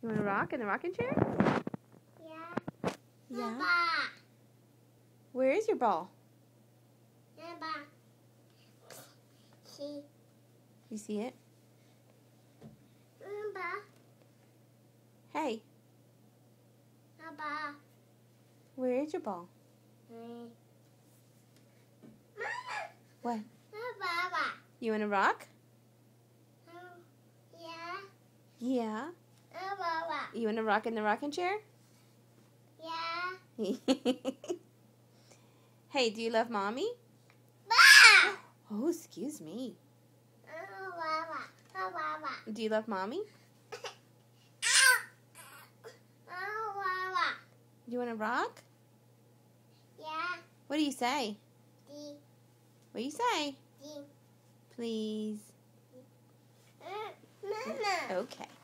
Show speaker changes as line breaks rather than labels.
You want to rock in the rocking chair?
Yeah.
Yeah.
Papa.
Where is your ball?
Papa. See.
You see it?
Papa.
Hey,
Papa.
where is your ball?
Mama.
What?
Papa.
You want to rock?
Yeah.
Yeah.
Papa.
You want to rock in the rocking chair?
Yeah.
Hey, do you love mommy?
Papa.
Oh, excuse me.
Papa. Papa.
Do you love mommy?
Papa.
Do you want to rock?
Yeah.
What do you say?
D.
What do you say?
D.
Please.
Mama.
Okay.